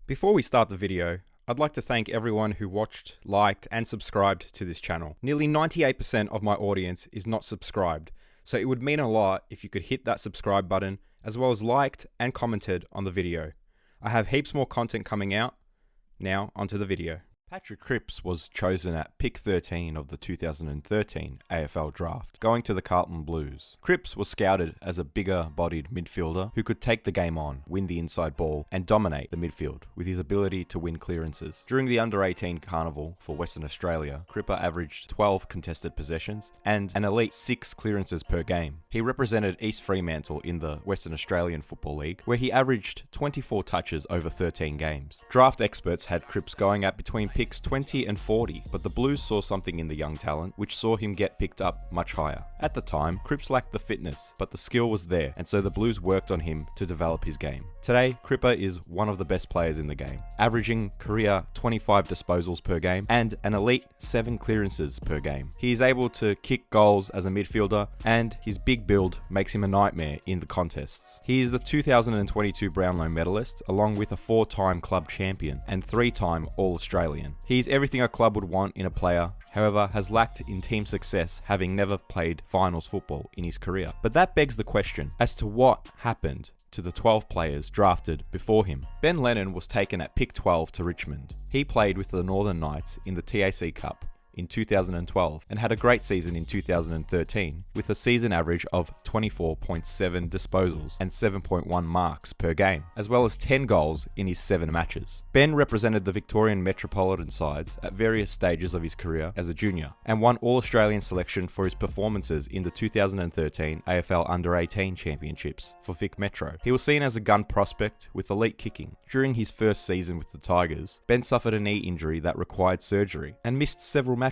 Before we start the video, I'd like to thank everyone who watched, liked, and subscribed to this channel. Nearly 98% of my audience is not subscribed, so it would mean a lot if you could hit that subscribe button, as well as liked and commented on the video. I have heaps more content coming out. Now, onto the video. Patrick Cripps was chosen at pick 13 of the 2013 AFL draft, going to the Carlton Blues. Cripps was scouted as a bigger-bodied midfielder who could take the game on, win the inside ball, and dominate the midfield with his ability to win clearances. During the under-18 carnival for Western Australia, Cripps averaged 12 contested possessions and an elite 6 clearances per game. He represented East Fremantle in the Western Australian Football League, where he averaged 24 touches over 13 games. Draft experts had Cripps going at between picks 20 and 40, but the Blues saw something in the young talent, which saw him get picked up much higher. At the time, Cripps lacked the fitness, but the skill was there, and so the Blues worked on him to develop his game. Today, Cripps is one of the best players in the game, averaging career 25 disposals per game and an elite 7 clearances per game. He is able to kick goals as a midfielder, and his big build makes him a nightmare in the contests. He is the 2022 Brownlow medalist, along with a 4-time club champion and 3-time All-Australian. He is everything a club would want in a player, however has lacked in team success, having never played finals football in his career. But that begs the question as to what happened to the 12 players drafted before him. Ben Lennon was taken at pick 12 to Richmond. He played with the Northern Knights in the TAC Cup in 2012 and had a great season in 2013 with a season average of 24.7 disposals and 7.1 marks per game, as well as 10 goals in his 7 matches. Ben represented the Victorian Metropolitan sides at various stages of his career as a junior and won All-Australian selection for his performances in the 2013 AFL Under-18 Championships for Vic Metro. He was seen as a gun prospect with elite kicking. During his first season with the Tigers, Ben suffered a knee injury that required surgery and missed several matches.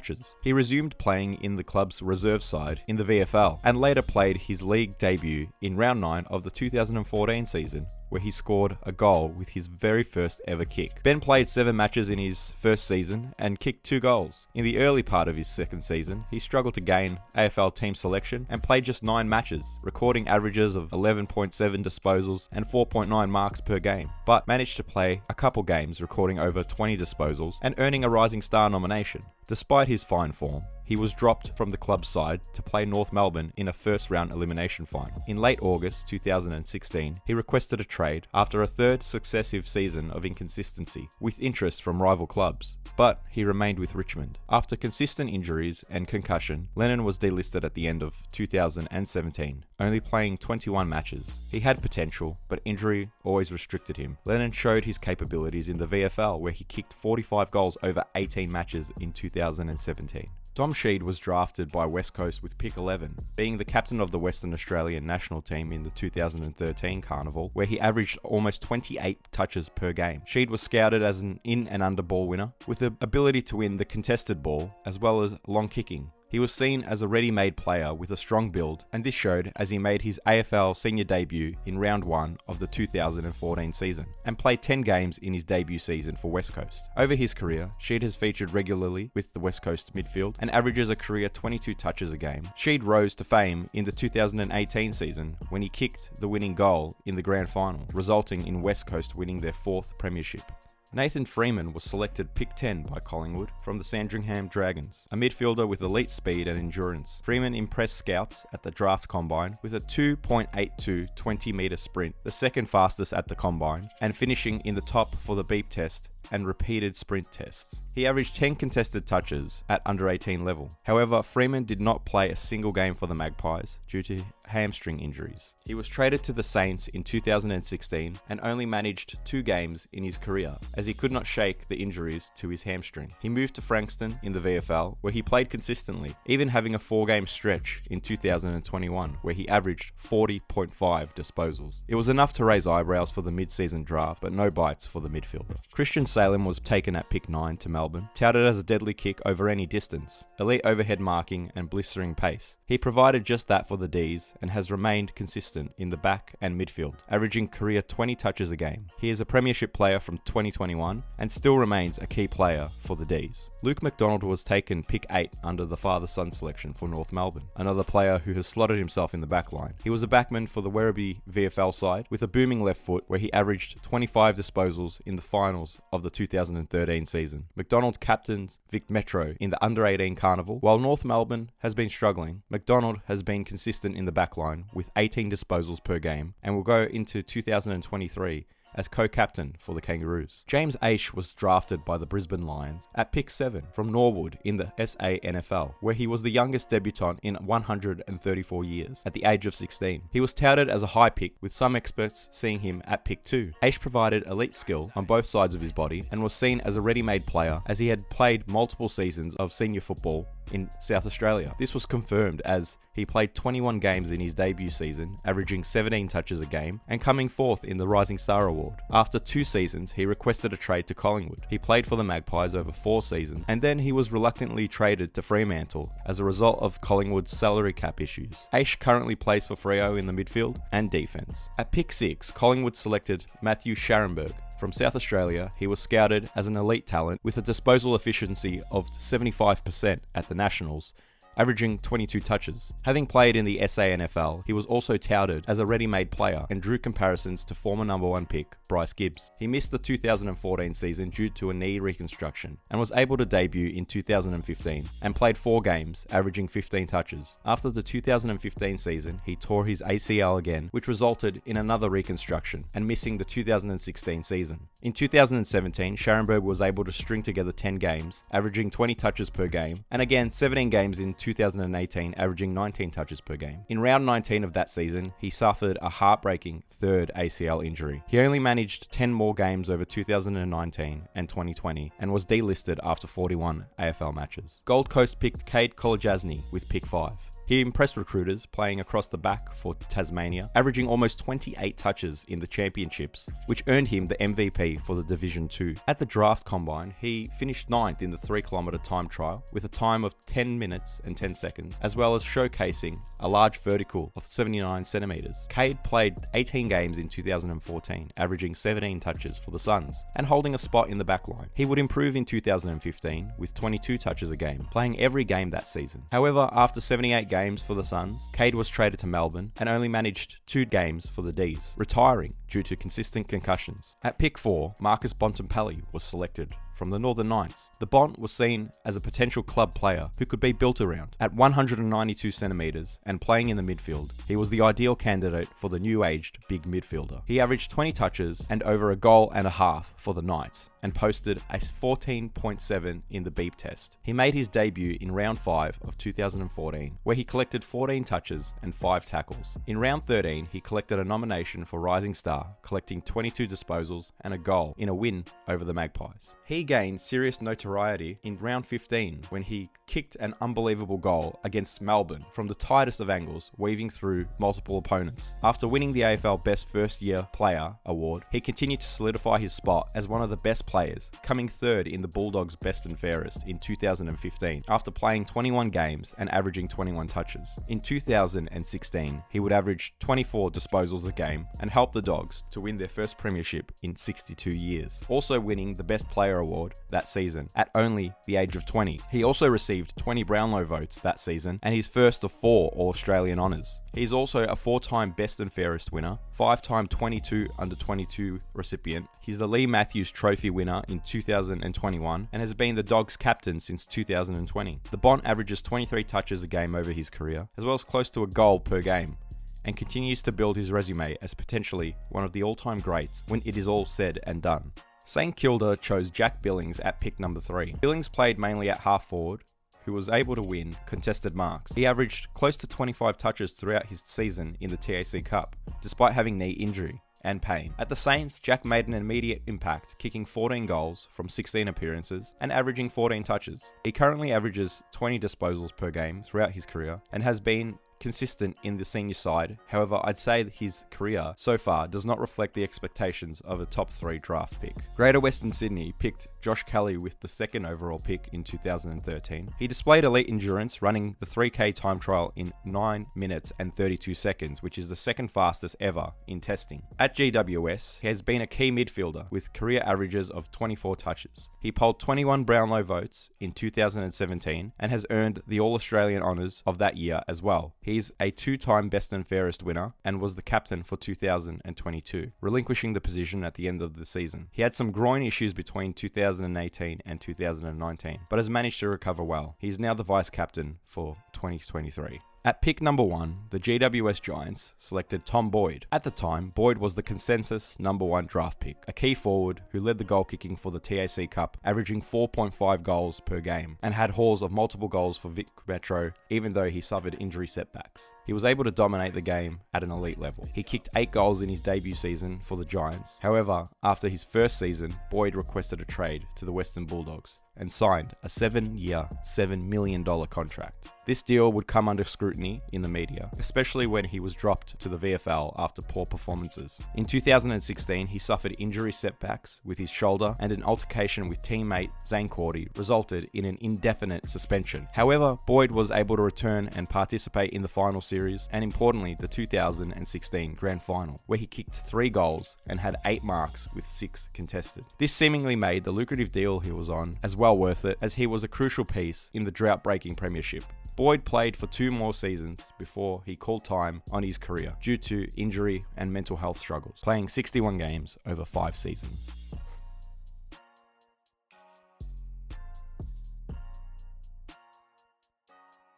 He resumed playing in the club's reserve side in the VFL and later played his league debut in round 9 of the 2014 season, where he scored a goal with his very first ever kick. Ben played 7 matches in his first season and kicked 2 goals. In the early part of his second season, he struggled to gain AFL team selection and played just 9 matches, recording averages of 11.7 disposals and 4.9 marks per game, but managed to play a couple games, recording over 20 disposals and earning a Rising Star nomination. Despite his fine form, he was dropped from the club's side to play North Melbourne in a first-round elimination final. In late August 2016, he requested a trade after a third successive season of inconsistency, with interest from rival clubs, but he remained with Richmond. After consistent injuries and concussion, Lennon was delisted at the end of 2017, only playing 21 matches. He had potential, but injury always restricted him. Lennon showed his capabilities in the VFL, where he kicked 45 goals over 18 matches in 2017. Dom Sheed was drafted by West Coast with pick 11, being the captain of the Western Australian national team in the 2013 carnival, where he averaged almost 28 touches per game. Sheed was scouted as an in and under ball winner, with the ability to win the contested ball as well as long kicking. He was seen as a ready-made player with a strong build, and this showed as he made his AFL senior debut in round 1 of the 2014 season, and played 10 games in his debut season for West Coast. Over his career, Sheed has featured regularly with the West Coast midfield and averages a career 22 touches a game. Sheed rose to fame in the 2018 season when he kicked the winning goal in the grand final, resulting in West Coast winning their 4th premiership. Nathan Freeman was selected pick 10 by Collingwood from the Sandringham Dragons, a midfielder with elite speed and endurance. Freeman impressed scouts at the draft combine with a 2.82 20-metre sprint, the second fastest at the combine, and finishing in the top for the beep test and repeated sprint tests. He averaged 10 contested touches at under 18 level. However, Freeman did not play a single game for the Magpies due to hamstring injuries. He was traded to the Saints in 2016 and only managed 2 games in his career, as he could not shake the injuries to his hamstring. He moved to Frankston in the VFL, where he played consistently, even having a 4-game stretch in 2021, where he averaged 40.5 disposals. It was enough to raise eyebrows for the mid-season draft, but no bites for the midfielder. Christian Salem was taken at pick 9 to Melbourne, touted as a deadly kick over any distance, elite overhead marking and blistering pace. He provided just that for the D's and has remained consistent in the back and midfield, averaging career 20 touches a game. He is a premiership player from 2021 and still remains a key player for the D's. Luke McDonald was taken pick 8 under the father-son selection for North Melbourne, another player who has slotted himself in the back line. He was a backman for the Werribee VFL side with a booming left foot where he averaged 25 disposals in the finals of the 2013 season. McDonald captained Vic Metro in the under-18 carnival. While North Melbourne has been struggling, McDonald has been consistent in the back line with 18 disposals per game and will go into 2023 as co-captain for the Kangaroos. James Aish was drafted by the Brisbane Lions at pick 7 from Norwood in the SANFL, where he was the youngest debutant in 134 years at the age of 16. He was touted as a high pick, with some experts seeing him at pick 2. Aish provided elite skill on both sides of his body and was seen as a ready-made player as he had played multiple seasons of senior football in South Australia. This was confirmed as he played 21 games in his debut season, averaging 17 touches a game and coming fourth in the Rising Star Award. After 2 seasons, he requested a trade to Collingwood. He played for the Magpies over 4 seasons, and then he was reluctantly traded to Fremantle as a result of Collingwood's salary cap issues. Aish currently plays for Freo in the midfield and defence. At pick 6, Collingwood selected Matthew Sharenberg. From South Australia, he was scouted as an elite talent with a disposal efficiency of 75% at the Nationals, averaging 22 touches. Having played in the SANFL, he was also touted as a ready-made player and drew comparisons to former number 1 pick Bryce Gibbs. He missed the 2014 season due to a knee reconstruction and was able to debut in 2015 and played 4 games, averaging 15 touches. After the 2015 season, he tore his ACL again, which resulted in another reconstruction and missing the 2016 season. In 2017, Sharenberg was able to string together 10 games, averaging 20 touches per game, and again 17 games in 2018, averaging 19 touches per game. In round 19 of that season, he suffered a heartbreaking 3rd ACL injury. He only managed 10 more games over 2019 and 2020 and was delisted after 41 AFL matches. Gold Coast picked Cade Kolodjashnij with pick 5. He impressed recruiters, playing across the back for Tasmania, averaging almost 28 touches in the championships, which earned him the MVP for the Division 2. At the draft combine, he finished 9th in the 3-kilometre time trial with a time of 10 minutes and 10 seconds, as well as showcasing a large vertical of 79 centimetres. Cade played 18 games in 2014, averaging 17 touches for the Suns and holding a spot in the back line. He would improve in 2015 with 22 touches a game, playing every game that season. However, after 78 games for the Suns, Cade was traded to Melbourne and only managed 2 games for the D's, retiring due to consistent concussions. At pick 4, Marcus Bontempelli was selected from the Northern Knights. The Bont was seen as a potential club player who could be built around. At 192 centimetres and playing in the midfield, he was the ideal candidate for the new-aged big midfielder. He averaged 20 touches and over a goal and a half for the Knights and posted a 14.7 in the beep test. He made his debut in round 5 of 2014, where he collected 14 touches and 5 tackles. In round 13, he collected a nomination for Rising Star, collecting 22 disposals and a goal in a win over the Magpies. He gained serious notoriety in round 15 when he kicked an unbelievable goal against Melbourne from the tightest of angles, weaving through multiple opponents. After winning the AFL Best First Year Player award, he continued to solidify his spot as one of the best players, coming 3rd in the Bulldogs Best and Fairest in 2015 after playing 21 games and averaging 21 touches. In 2016, he would average 24 disposals a game and help the Dogs to win their first premiership in 62 years, also winning the Best Player award that season at only the age of 20. He also received 20 Brownlow votes that season and his first of 4 All-Australian honours. He's also a 4-time Best and Fairest winner, 5-time 22 under 22 recipient. He's the Lee Matthews Trophy winner in 2021 and has been the Dogs captain since 2020. The Bont averages 23 touches a game over his career, as well as close to a goal per game, and continues to build his resume as potentially one of the all-time greats when it is all said and done. St Kilda chose Jack Billings at pick number 3. Billings played mainly at half forward, who was able to win contested marks. He averaged close to 25 touches throughout his season in the TAC Cup, despite having knee injury and pain. At the Saints, Jack made an immediate impact, kicking 14 goals from 16 appearances and averaging 14 touches. He currently averages 20 disposals per game throughout his career and has been consistent in the senior side. However, I'd say that his career so far does not reflect the expectations of a top 3 draft pick. Greater Western Sydney picked Josh Kelly with the 2nd overall pick in 2013. He displayed elite endurance, running the 3K time trial in 9 minutes and 32 seconds, which is the 2nd fastest ever in testing. At GWS, he has been a key midfielder with career averages of 24 touches. He polled 21 Brownlow votes in 2017 and has earned the All-Australian honours of that year as well. He's a 2-time Best and Fairest winner and was the captain for 2022, relinquishing the position at the end of the season. He had some groin issues between 2018 and 2019, but has managed to recover well. He is now the vice captain for 2023. At pick number 1, the GWS Giants selected Tom Boyd. At the time, Boyd was the consensus number 1 draft pick, a key forward who led the goal kicking for the TAC Cup, averaging 4.5 goals per game, and had hauls of multiple goals for Vic Metro, even though he suffered injury setbacks. He was able to dominate the game at an elite level. He kicked 8 goals in his debut season for the Giants. However, after his first season, Boyd requested a trade to the Western Bulldogs and signed a 7-year, $7 million contract. This deal would come under scrutiny in the media, especially when he was dropped to the VFL after poor performances. In 2016, he suffered injury setbacks with his shoulder, and an altercation with teammate Zane Cordy resulted in an indefinite suspension. However, Boyd was able to return and participate in the final series, and importantly, the 2016 Grand Final, where he kicked 3 goals and had 8 marks with 6 contested. This seemingly made the lucrative deal he was on as well worth it, as he was a crucial piece in the drought-breaking premiership. Boyd played for 2 more seasons before he called time on his career due to injury and mental health struggles, playing 61 games over 5 seasons.